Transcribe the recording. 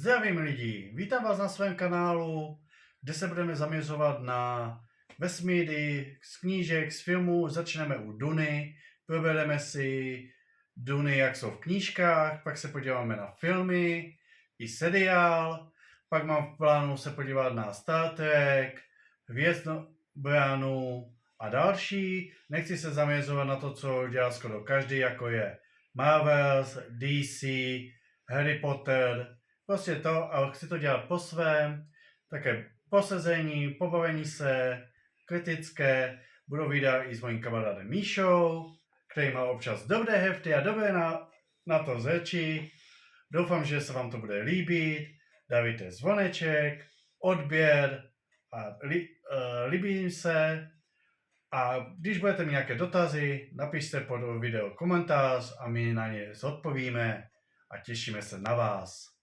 Zdravím lidi, vítám vás na svém kanálu, kde se budeme zaměřovat na vesmíry, z knížek, z filmů. Začneme u Duny, probereme si Duny, jak jsou v knížkách, pak se podíváme na filmy i seriál, pak mám v plánu se podívat na Star Trek, Hvězdnou bránu a další. Nechci se zaměřovat na to, co dělá skoro každý, jako je Marvels, DC, Harry Potter, prostě to, ale chci to dělat po svém, také posezení, pobavení se, kritické, budou videa i s mojím kamarádem Míšou, který má občas dobré hefty a dobré na to řeči. Doufám, že se vám to bude líbit, dávajte zvoneček, odběr a líbím se. A když budete mít nějaké dotazy, napište pod video komentář a my na ně zodpovíme a těšíme se na vás.